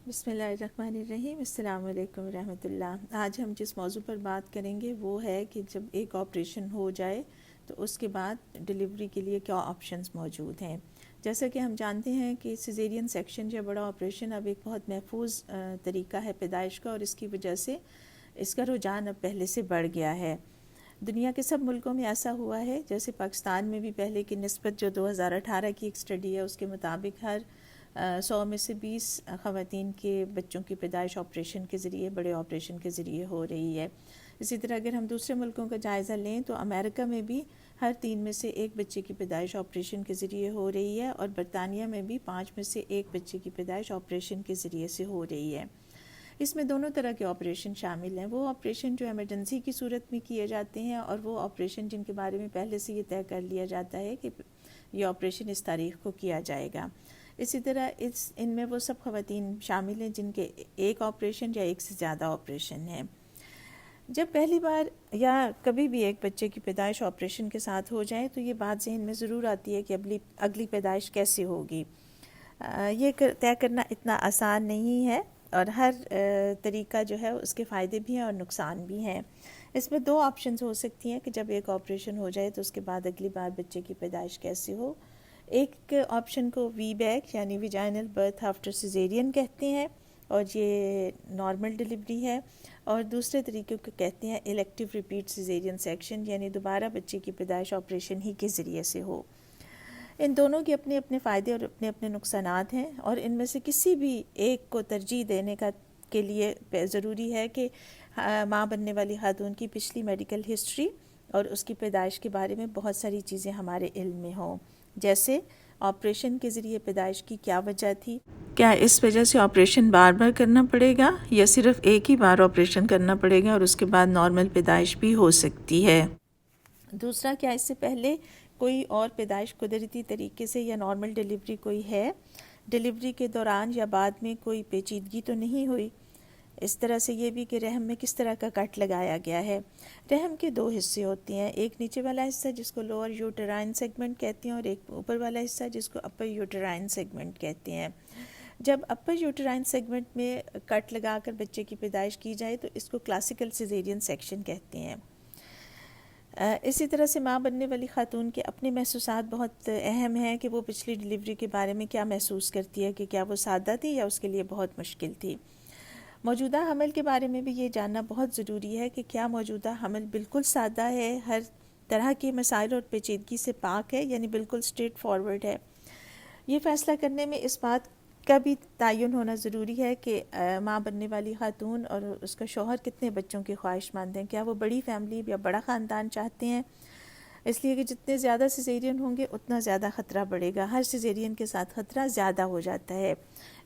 بسم اللہ الرحمن الرحیم۔ السلام علیکم ورحمۃ اللہ۔ آج ہم جس موضوع پر بات کریں گے وہ ہے کہ جب ایک آپریشن ہو جائے تو اس کے بعد ڈلیوری کے لیے کیا آپشنز موجود ہیں۔ جیسا کہ ہم جانتے ہیں کہ سیزیرین سیکشن یا بڑا آپریشن اب ایک بہت محفوظ طریقہ ہے پیدائش کا، اور اس کی وجہ سے اس کا رجحان اب پہلے سے بڑھ گیا ہے۔ دنیا کے سب ملکوں میں ایسا ہوا ہے، جیسے پاکستان میں بھی پہلے کی نسبت جو 2018 کی ایک اسٹڈی ہے اس کے مطابق ہر 100 میں سے 20 خواتین کے بچوں کی پیدائش آپریشن کے ذریعے، بڑے آپریشن کے ذریعے ہو رہی ہے۔ اسی طرح اگر ہم دوسرے ملکوں کا جائزہ لیں تو امریکہ میں بھی ہر 3 میں سے 1 بچے کی پیدائش آپریشن کے ذریعے ہو رہی ہے، اور برطانیہ میں بھی 5 میں سے 1 بچے کی پیدائش آپریشن کے ذریعے سے ہو رہی ہے۔ اس میں دونوں طرح کے آپریشن شامل ہیں، وہ آپریشن جو ایمرجنسی کی صورت میں کیے جاتے ہیں، اور وہ آپریشن جن کے بارے میں پہلے سے یہ طے کر لیا جاتا ہے کہ یہ آپریشن اس تاریخ کو کیا جائے گا۔ اسی طرح ان میں وہ سب خواتین شامل ہیں جن کے ایک آپریشن یا ایک سے زیادہ آپریشن ہیں۔ جب پہلی بار یا کبھی بھی ایک بچے کی پیدائش آپریشن کے ساتھ ہو جائے تو یہ بات ذہن میں ضرور آتی ہے کہ اگلی پیدائش کیسے ہوگی۔ یہ طے کرنا اتنا آسان نہیں ہے، اور ہر طریقہ جو ہے اس کے فائدے بھی ہیں اور نقصان بھی ہیں۔ اس میں 2 آپشنز ہو سکتی ہیں کہ جب ایک آپریشن ہو جائے تو اس کے بعد اگلی بار بچے کی پیدائش کیسے ہو۔ ایک آپشن کو وی بیک یعنی ویجائنل برتھ آفٹر سیزیرین کہتے ہیں، اور یہ نارمل ڈلیوری ہے، اور دوسرے طریقے کو کہتے ہیں الیکٹیو ریپیٹ سیزیرین سیکشن، یعنی دوبارہ بچے کی پیدائش آپریشن ہی کے ذریعے سے ہو۔ ان دونوں کے اپنے اپنے فائدے اور اپنے اپنے نقصانات ہیں، اور ان میں سے کسی بھی ایک کو ترجیح دینے کے لیے ضروری ہے کہ ماں بننے والی خاتون کی پچھلی میڈیکل ہسٹری اور اس کی پیدائش کے بارے میں بہت ساری چیزیں ہمارے علم میں ہوں، جیسے آپریشن کے ذریعے پیدائش کی کیا وجہ تھی، کیا اس وجہ سے آپریشن بار بار کرنا پڑے گا یا صرف ایک ہی بار آپریشن کرنا پڑے گا اور اس کے بعد نارمل پیدائش بھی ہو سکتی ہے۔ دوسرا، کیا اس سے پہلے کوئی اور پیدائش قدرتی طریقے سے یا نارمل ڈلیوری کوئی ہے، ڈلیوری کے دوران یا بعد میں کوئی پیچیدگی تو نہیں ہوئی۔ اس طرح سے یہ بھی کہ رحم میں کس طرح کا کٹ لگایا گیا ہے۔ رحم کے 2 حصے ہوتے ہیں، ایک نیچے والا حصہ جس کو لوور یوٹرائن سیگمنٹ کہتے ہیں، اور ایک اوپر والا حصہ جس کو اپر یوٹرائن سیگمنٹ کہتے ہیں۔ جب اپر یوٹرائن سیگمنٹ میں کٹ لگا کر بچے کی پیدائش کی جائے تو اس کو کلاسیکل سیزیرین سیکشن کہتے ہیں۔ اسی طرح سے ماں بننے والی خاتون کے اپنے محسوسات بہت اہم ہیں کہ وہ پچھلی ڈلیوری کے بارے میں کیا محسوس کرتی ہے، کہ کیا وہ سادہ تھی یا اس کے لیے بہت مشکل تھی۔ موجودہ حمل کے بارے میں بھی یہ جاننا بہت ضروری ہے کہ کیا موجودہ حمل بالکل سادہ ہے، ہر طرح کے مسائل اور پیچیدگی سے پاک ہے، یعنی بالکل اسٹریٹ فارورڈ ہے۔ یہ فیصلہ کرنے میں اس بات کا بھی تعین ہونا ضروری ہے کہ ماں بننے والی خاتون اور اس کا شوہر کتنے بچوں کے خواہش مند ہیں، کیا وہ بڑی فیملی یا بڑا خاندان چاہتے ہیں۔ اس لیے کہ جتنے زیادہ سیزیرین ہوں گے اتنا زیادہ خطرہ بڑھے گا، ہر سیزیرین کے ساتھ خطرہ زیادہ ہو جاتا ہے۔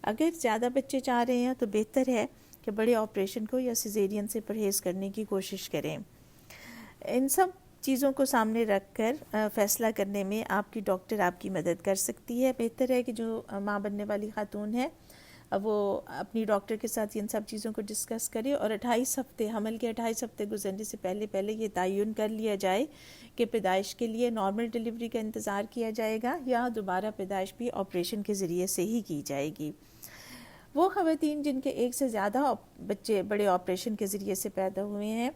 اگر زیادہ بچے چاہ رہے ہیں تو بہتر ہے کہ بڑے آپریشن کو یا سیزیرین سے پرہیز کرنے کی کوشش کریں۔ ان سب چیزوں کو سامنے رکھ کر فیصلہ کرنے میں آپ کی ڈاکٹر آپ کی مدد کر سکتی ہے۔ بہتر ہے کہ جو ماں بننے والی خاتون ہے وہ اپنی ڈاکٹر کے ساتھ ان سب چیزوں کو ڈسکس کرے، اور 28 ہفتے، حمل کے 28 ہفتے گزرنے سے پہلے یہ تعین کر لیا جائے کہ پیدائش کے لیے نارمل ڈلیوری کا انتظار کیا جائے گا یا دوبارہ پیدائش بھی آپریشن کے ذریعے سے ہی کی جائے گی۔ وہ خواتین جن کے ایک سے زیادہ بچے بڑے آپریشن کے ذریعے سے پیدا ہوئے ہیں،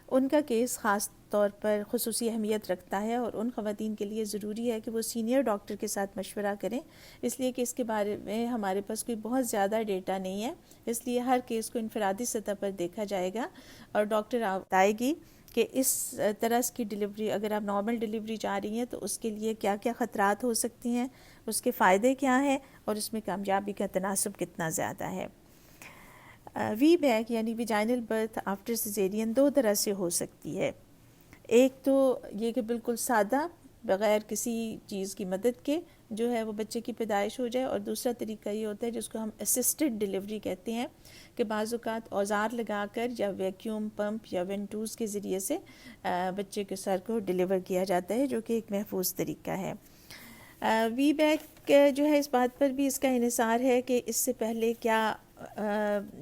ان کا کیس خاص طور پر خصوصی اہمیت رکھتا ہے، اور ان خواتین کے لیے ضروری ہے کہ وہ سینئر ڈاکٹر کے ساتھ مشورہ کریں، اس لیے کہ اس کے بارے میں ہمارے پاس کوئی بہت زیادہ ڈیٹا نہیں ہے، اس لیے ہر کیس کو انفرادی سطح پر دیکھا جائے گا، اور ڈاکٹر بتائے گی کہ اس طرح کی ڈلیوری، اگر آپ نارمل ڈلیوری چاہ رہی ہیں تو اس کے لیے کیا کیا خطرات ہو سکتے ہیں، اس کے فائدے کیا ہیں، اور اس میں کامیابی کا تناسب کتنا زیادہ ہے۔ وی بیک یعنی ویجائنل برتھ آفٹر سیزیرین 2 طرح سے ہو سکتی ہے۔ ایک تو یہ کہ بالکل سادہ، بغیر کسی چیز کی مدد کے جو ہے وہ بچے کی پیدائش ہو جائے، اور دوسرا طریقہ یہ ہوتا ہے جس کو ہم اسسٹڈ ڈلیوری کہتے ہیں، کہ بعض اوقات اوزار لگا کر یا ویکیوم پمپ یا وینٹوز کے ذریعے سے بچے کے سر کو ڈلیور کیا جاتا ہے، جو کہ ایک محفوظ طریقہ ہے۔ وی بیک جو ہے اس بات پر بھی اس کا انحصار ہے کہ اس سے پہلے کیا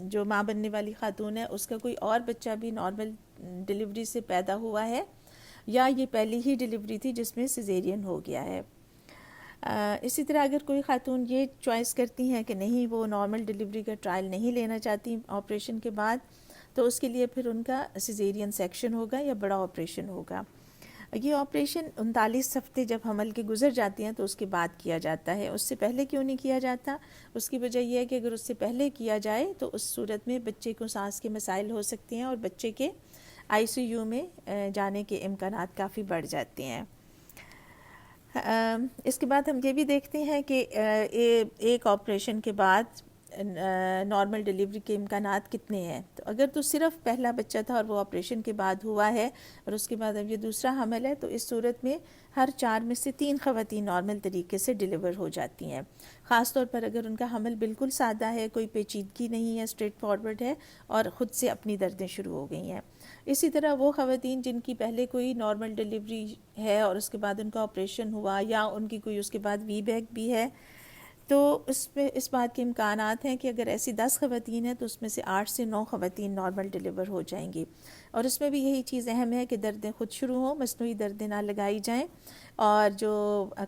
جو ماں بننے والی خاتون ہے اس کا کوئی اور بچہ بھی نارمل ڈلیوری سے پیدا ہوا ہے، یا یہ پہلی ہی ڈلیوری تھی جس میں سیزیرین ہو گیا ہے۔ اسی طرح اگر کوئی خاتون یہ چوائس کرتی ہیں کہ نہیں وہ نارمل ڈلیوری کا ٹرائل نہیں لینا چاہتی آپریشن کے بعد، تو اس کے لیے پھر ان کا سیزیرین سیکشن ہوگا یا بڑا آپریشن ہوگا۔ یہ آپریشن 39 ہفتے جب حمل کے گزر جاتی ہیں تو اس کے بعد کیا جاتا ہے۔ اس سے پہلے کیوں نہیں کیا جاتا؟ اس کی وجہ یہ ہے کہ اگر اس سے پہلے کیا جائے تو اس صورت میں بچے کو سانس کے مسائل ہو سکتے ہیں اور بچے کے ICU میں جانے کے امکانات کافی بڑھ جاتے ہیں۔ اس کے بعد ہم یہ بھی دیکھتے ہیں کہ ایک آپریشن کے بعد نارمل ڈلیوری کے امکانات کتنے ہیں۔ تو اگر تو صرف پہلا بچہ تھا اور وہ آپریشن کے بعد ہوا ہے اور اس کے بعد اب یہ دوسرا حمل ہے، تو اس صورت میں ہر 4 میں سے 3 خواتین نارمل طریقے سے ڈلیور ہو جاتی ہیں، خاص طور پر اگر ان کا حمل بالکل سادہ ہے، کوئی پیچیدگی نہیں ہے، اسٹریٹ فارورڈ ہے اور خود سے اپنی دردیں شروع ہو گئی ہیں۔ اسی طرح وہ خواتین جن کی پہلے کوئی نارمل ڈلیوری ہے اور اس کے بعد ان کا آپریشن ہوا یا ان کی کوئی اس کے بعد وی بیک بھی ہے، تو اس بات کے امکانات ہیں کہ اگر ایسی 10 خواتین ہیں تو اس میں سے 8 سے 9 خواتین نارمل ڈلیور ہو جائیں گی۔ اور اس میں بھی یہی چیز اہم ہے کہ دردیں خود شروع ہوں، مصنوعی دردیں نہ لگائی جائیں، اور جو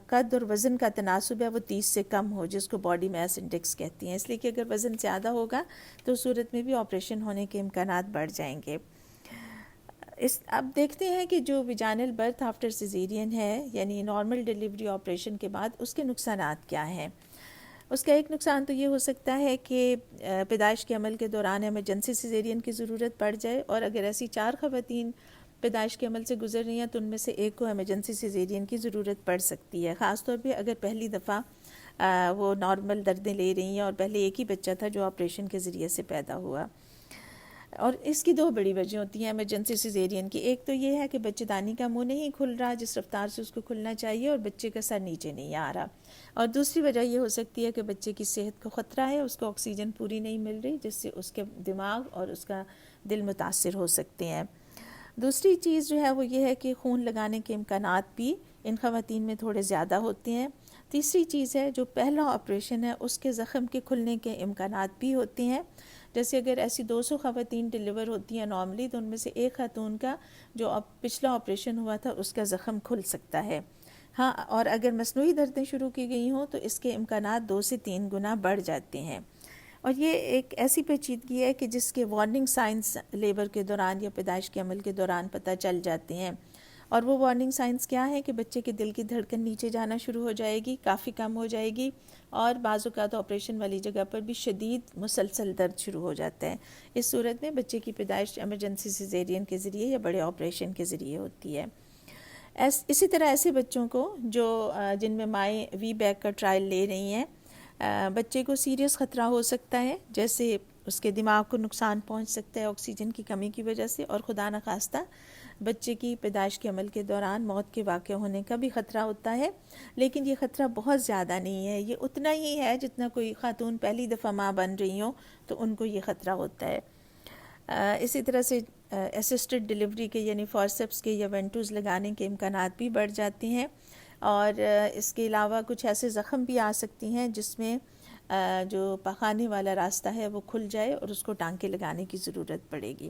قد اور وزن کا تناسب ہے وہ 30 سے کم ہو، جس کو باڈی میس انڈیکس کہتی ہیں، اس لیے کہ اگر وزن زیادہ ہوگا تو اس صورت میں بھی آپریشن ہونے کے امکانات بڑھ جائیں گے۔ اب دیکھتے ہیں کہ جو ویجائنل برتھ آفٹر سیزیرین ہے، یعنی نارمل ڈلیوری آپریشن کے بعد اس کے نقصانات کیا ہیں۔ اس کا ایک نقصان تو یہ ہو سکتا ہے کہ پیدائش کے عمل کے دوران ایمرجنسی سیزیرین کی ضرورت پڑ جائے، اور اگر ایسی 4 خواتین پیدائش کے عمل سے گزر رہی ہیں تو ان میں سے ایک کو ایمرجنسی سیزیرین کی ضرورت پڑ سکتی ہے، خاص طور پہ اگر پہلی دفعہ وہ نارمل دردیں لے رہی ہیں اور پہلے ایک ہی بچہ تھا جو آپریشن کے ذریعے سے پیدا ہوا۔ اور اس کی 2 بڑی وجہ ہوتی ہیں ایمرجنسی سیزیرین کی۔ ایک تو یہ ہے کہ بچے دانی کا منہ نہیں کھل رہا جس رفتار سے اس کو کھلنا چاہیے، اور بچے کا سر نیچے نہیں آ رہا، اور دوسری وجہ یہ ہو سکتی ہے کہ بچے کی صحت کو خطرہ ہے، اس کو آکسیجن پوری نہیں مل رہی، جس سے اس کے دماغ اور اس کا دل متاثر ہو سکتے ہیں۔ دوسری چیز جو ہے وہ یہ ہے کہ خون لگانے کے امکانات بھی ان خواتین میں تھوڑے زیادہ ہوتے ہیں۔ تیسری چیز ہے جو پہلا آپریشن ہے اس کے زخم کے کھلنے کے امکانات بھی ہوتے ہیں، جیسے اگر ایسی 200 خواتین ڈلیور ہوتی ہیں نارملی تو ان میں سے ایک خاتون کا جو پچھلا آپریشن ہوا تھا اس کا زخم کھل سکتا ہے۔ ہاں، اور اگر مصنوعی دردیں شروع کی گئی ہوں تو اس کے امکانات 2 سے 3 گنا بڑھ جاتے ہیں، اور یہ ایک ایسی پیچیدگی ہے کہ جس کے وارننگ سائنس لیبر کے دوران یا پیدائش کے عمل کے دوران پتہ چل جاتے ہیں۔ اور وہ وارننگ سائنس کیا ہے کہ بچے کے دل کی دھڑکن نیچے جانا شروع ہو جائے گی، کافی کم ہو جائے گی، اور بعض اوقات آپریشن والی جگہ پر بھی شدید مسلسل درد شروع ہو جاتا ہے۔ اس صورت میں بچے کی پیدائش ایمرجنسی سیزیرین کے ذریعے یا بڑے آپریشن کے ذریعے ہوتی ہے۔ اسی طرح ایسے بچوں کو جو جن میں مائیں وی بیک کا ٹرائل لے رہی ہیں، بچے کو سیریس خطرہ ہو سکتا ہے، جیسے اس کے دماغ کو نقصان پہنچ سکتا ہے آکسیجن کی کمی کی وجہ سے، اور خدا نخواستہ بچے کی پیدائش کے عمل کے دوران موت کے واقع ہونے کا بھی خطرہ ہوتا ہے، لیکن یہ خطرہ بہت زیادہ نہیں ہے، یہ اتنا ہی ہے جتنا کوئی خاتون پہلی دفعہ ماں بن رہی ہوں تو ان کو یہ خطرہ ہوتا ہے۔ اسی طرح سے اسسٹڈ ڈلیوری کے یعنی فورسپس کے یا وینٹوز لگانے کے امکانات بھی بڑھ جاتے ہیں، اور اس کے علاوہ کچھ ایسے زخم بھی آ سکتی ہیں جس میں جو پاخانے والا راستہ ہے وہ کھل جائے اور اس کو ٹانکے لگانے کی ضرورت پڑے گی۔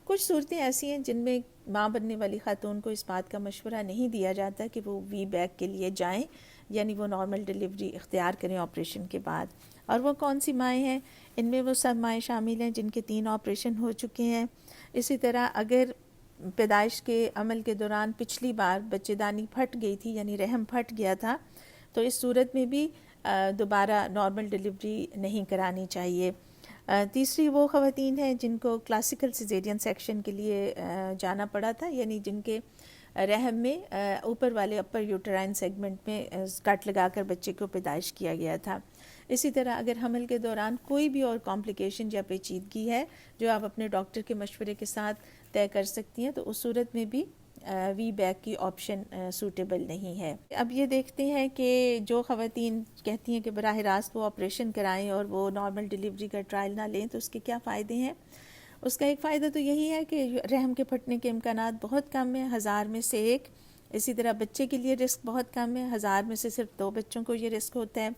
کچھ صورتیں ایسی ہیں جن میں ماں بننے والی خاتون کو اس بات کا مشورہ نہیں دیا جاتا کہ وہ وی بیک کے لیے جائیں، یعنی وہ نارمل ڈلیوری اختیار کریں آپریشن کے بعد۔ اور وہ کون سی مائیں ہیں؟ ان میں وہ سب مائیں شامل ہیں جن کے 3 آپریشن ہو چکے ہیں۔ اسی طرح اگر پیدائش کے عمل کے دوران پچھلی بار بچے دانی پھٹ گئی تھی، یعنی رحم پھٹ گیا تھا، تو اس صورت میں بھی دوبارہ نارمل ڈلیوری نہیں کرانی چاہیے۔ تیسری وہ خواتین ہیں جن کو کلاسیکل سیزیرین سیکشن کے لیے جانا پڑا تھا، یعنی جن کے رحم میں اوپر والے اپر یوٹرائن سیگمنٹ میں کٹ لگا کر بچے کو پیدائش کیا گیا تھا۔ اسی طرح اگر حمل کے دوران کوئی بھی اور کمپلیکیشن یا پیچیدگی ہے جو آپ اپنے ڈاکٹر کے مشورے کے ساتھ طے کر سکتی ہیں، تو اس صورت میں بھی وی بیک کی آپشن سوٹیبل نہیں ہے۔ اب یہ دیکھتے ہیں کہ جو خواتین کہتی ہیں کہ براہ راست وہ آپریشن کرائیں اور وہ نارمل ڈلیوری کا ٹرائل نہ لیں تو اس کے کیا فائدے ہیں۔ اس کا ایک فائدہ تو یہی ہے کہ رحم کے پھٹنے کے امکانات بہت کم ہیں، 1000 میں سے 1۔ اسی طرح بچے کے لیے رسک بہت کم ہے، 1000 میں سے صرف 2 بچوں کو یہ رسک ہوتا ہے۔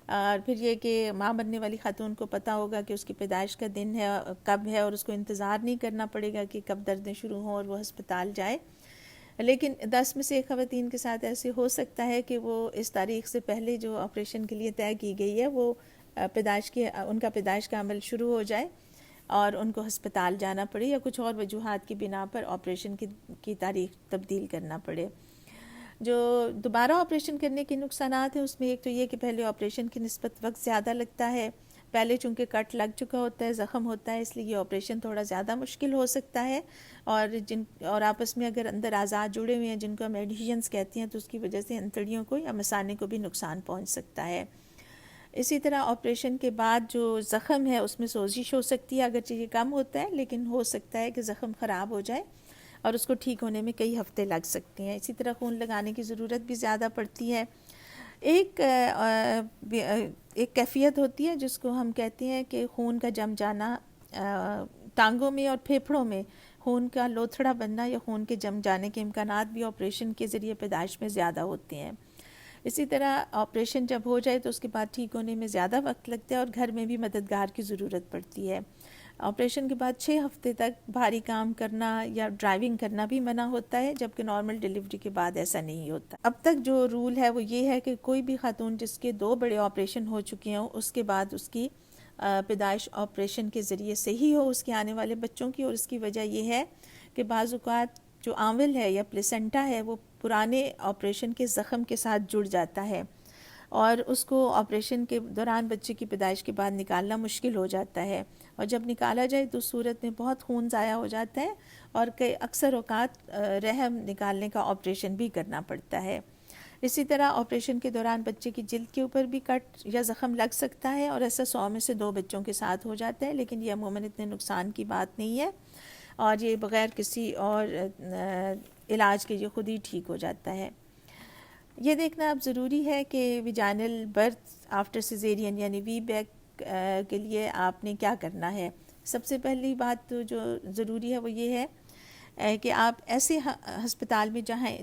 اور پھر یہ کہ ماں بننے والی خاتون کو پتہ ہوگا کہ اس کی پیدائش کا دن ہے کب ہے، اور اس کو انتظار نہیں کرنا پڑے گا کہ کب دردیں شروع ہوں اور وہ ہسپتال جائے۔ لیکن 10 میں سے خواتین کے ساتھ ایسے ہو سکتا ہے کہ وہ اس تاریخ سے پہلے جو آپریشن کے لیے طے کی گئی ہے وہ ان کا پیدائش کا عمل شروع ہو جائے اور ان کو ہسپتال جانا پڑے یا کچھ اور وجوہات کی بنا پر آپریشن کی تاریخ تبدیل کرنا پڑے۔ جو دوبارہ آپریشن کرنے کے نقصانات ہیں اس میں ایک تو یہ کہ پہلے آپریشن کی نسبت وقت زیادہ لگتا ہے، پہلے چونکہ کٹ لگ چکا ہوتا ہے، زخم ہوتا ہے، اس لیے یہ آپریشن تھوڑا زیادہ مشکل ہو سکتا ہے، اور آپس میں اگر اندر اعضاء جڑے ہوئے ہیں جن کو ہم ایڈہیژنس کہتے ہیں تو اس کی وجہ سے انتڑیوں کو یا مثانے کو بھی نقصان پہنچ سکتا ہے۔ اسی طرح آپریشن کے بعد جو زخم ہے اس میں سوزش ہو سکتی ہے، اگرچہ یہ کم ہوتا ہے لیکن ہو سکتا ہے کہ زخم خراب ہو جائے اور اس کو ٹھیک ہونے میں کئی ہفتے لگ سکتے ہیں۔ اسی طرح خون لگانے کی ضرورت بھی زیادہ پڑتی ہے۔ ایک کیفیت ہوتی ہے جس کو ہم کہتے ہیں کہ خون کا جم جانا، ٹانگوں میں اور پھیپھڑوں میں خون کا لوتھڑا بننا یا خون کے جم جانے کے امکانات بھی آپریشن کے ذریعے پیدائش میں زیادہ ہوتے ہیں۔ اسی طرح آپریشن جب ہو جائے تو اس کے بعد ٹھیک ہونے میں زیادہ وقت لگتا ہے اور گھر میں بھی مددگار کی ضرورت پڑتی ہے۔ آپریشن کے بعد 6 ہفتے تک بھاری کام کرنا یا ڈرائیونگ کرنا بھی منع ہوتا ہے، جبکہ نارمل ڈیلیوری کے بعد ایسا نہیں ہوتا۔ اب تک جو رول ہے وہ یہ ہے کہ کوئی بھی خاتون جس کے 2 بڑے آپریشن ہو چکے ہوں اس کے بعد اس کی پیدائش آپریشن کے ذریعے سے ہی ہو اس کے آنے والے بچوں کی، اور اس کی وجہ یہ ہے کہ بعض اوقات جو آنول ہے یا پلیسنٹا ہے وہ پرانے آپریشن کے زخم کے ساتھ جڑ جاتا ہے اور اس کو آپریشن کے دوران بچے کی پیدائش کے بعد نکالنا مشکل ہو جاتا ہے، اور جب نکالا جائے تو صورت میں بہت خون ضائع ہو جاتا ہے اور اکثر اوقات رحم نکالنے کا آپریشن بھی کرنا پڑتا ہے۔ اسی طرح آپریشن کے دوران بچے کی جلد کے اوپر بھی کٹ یا زخم لگ سکتا ہے، اور ایسا 100 میں سے 2 بچوں کے ساتھ ہو جاتا ہے، لیکن یہ عموماً اتنے نقصان کی بات نہیں ہے اور یہ بغیر کسی اور علاج کے یہ خود ہی ٹھیک ہو جاتا ہے۔ یہ دیکھنا اب ضروری ہے کہ ویجائنل برتھ آفٹر سیزیرین یعنی وی بیک کے لیے آپ نے کیا کرنا ہے۔ سب سے پہلی بات تو جو ضروری ہے وہ یہ ہے کہ آپ ایسے ہسپتال میں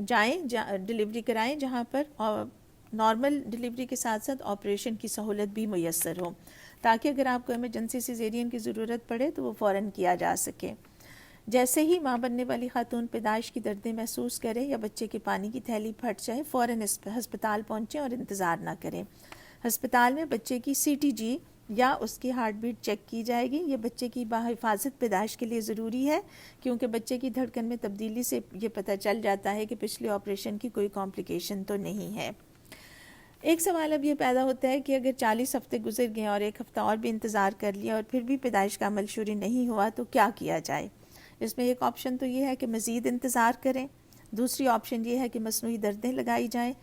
جائیں ڈلیوری کرائیں جہاں پر نارمل ڈلیوری کے ساتھ ساتھ آپریشن کی سہولت بھی میسر ہو، تاکہ اگر آپ کو ایمرجنسی سیزیرین کی ضرورت پڑے تو وہ فوراً کیا جا سکے۔ جیسے ہی ماں بننے والی خاتون پیدائش کی دردیں محسوس کرے یا بچے کی پانی کی تھیلی پھٹ جائے، فوراً ہسپتال پہنچیں اور انتظار نہ کریں۔ ہسپتال میں بچے کی CTG یا اس کی ہارٹ بیٹ چیک کی جائے گی۔ یہ بچے کی باحفاظت پیدائش کے لیے ضروری ہے، کیونکہ بچے کی دھڑکن میں تبدیلی سے یہ پتہ چل جاتا ہے کہ پچھلے آپریشن کی کوئی کمپلیکیشن تو نہیں ہے۔ ایک سوال اب یہ پیدا ہوتا ہے کہ اگر 40 ہفتے گزر گئے اور 1 ہفتہ اور بھی انتظار کر لیا اور پھر بھی پیدائش کا عمل شروع نہیں ہوا تو کیا کیا جائے؟ اس میں ایک آپشن تو یہ ہے کہ مزید انتظار کریں، دوسری آپشن یہ ہے کہ مصنوعی دردیں لگائی جائیں،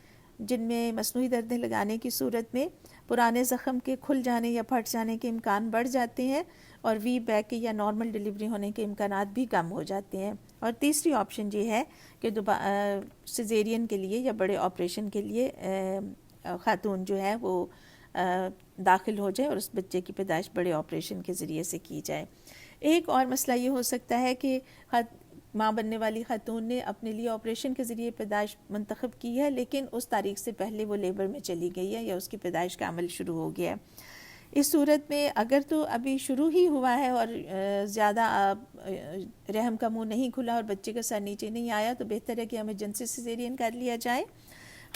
جن میں مصنوعی دردیں لگانے کی صورت میں پرانے زخم کے کھل جانے یا پھٹ جانے کے امکان بڑھ جاتے ہیں اور وی بیک یا نارمل ڈیلیوری ہونے کے امکانات بھی کم ہو جاتے ہیں۔ اور تیسری آپشن یہ ہے کہ سیزیرین کے لیے یا بڑے آپریشن کے لیے خاتون جو ہے وہ داخل ہو جائے اور اس بچے کی پیدائش بڑے آپریشن کے ذریعے سے کی جائے۔ ایک اور مسئلہ یہ ہو سکتا ہے کہ ماں بننے والی خاتون نے اپنے لیے آپریشن کے ذریعے پیدائش منتخب کی ہے، لیکن اس تاریخ سے پہلے وہ لیبر میں چلی گئی ہے یا اس کی پیدائش کا عمل شروع ہو گیا ہے۔ اس صورت میں اگر تو ابھی شروع ہی ہوا ہے اور زیادہ رحم کا منہ نہیں کھلا اور بچے کا سر نیچے نہیں آیا تو بہتر ہے کہ ایمرجنسی سیزیرین کر لیا جائے۔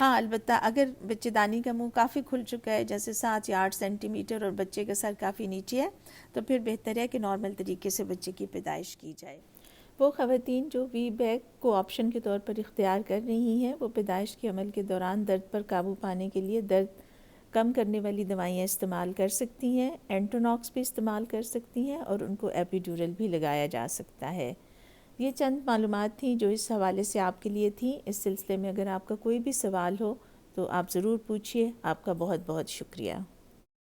ہاں البتہ اگر بچے دانی کا منہ کافی کھل چکا ہے جیسے 7 یا 8 سینٹی میٹر اور بچے کا سر کافی نیچے ہے تو پھر بہتر ہے کہ نارمل طریقے سے بچے کی پیدائش کی جائے۔ وہ خواتین جو وی بیک کو آپشن کے طور پر اختیار کر رہی ہیں وہ پیدائش کے عمل کے دوران درد پر قابو پانے کے لیے درد کم کرنے والی دوائیاں استعمال کر سکتی ہیں، اینٹوناکس بھی استعمال کر سکتی ہیں اور ان کو ایپیڈورل بھی لگایا جا سکتا ہے۔ یہ چند معلومات تھیں جو اس حوالے سے آپ کے لیے تھیں۔ اس سلسلے میں اگر آپ کا کوئی بھی سوال ہو تو آپ ضرور پوچھیے۔ آپ کا بہت بہت شکریہ۔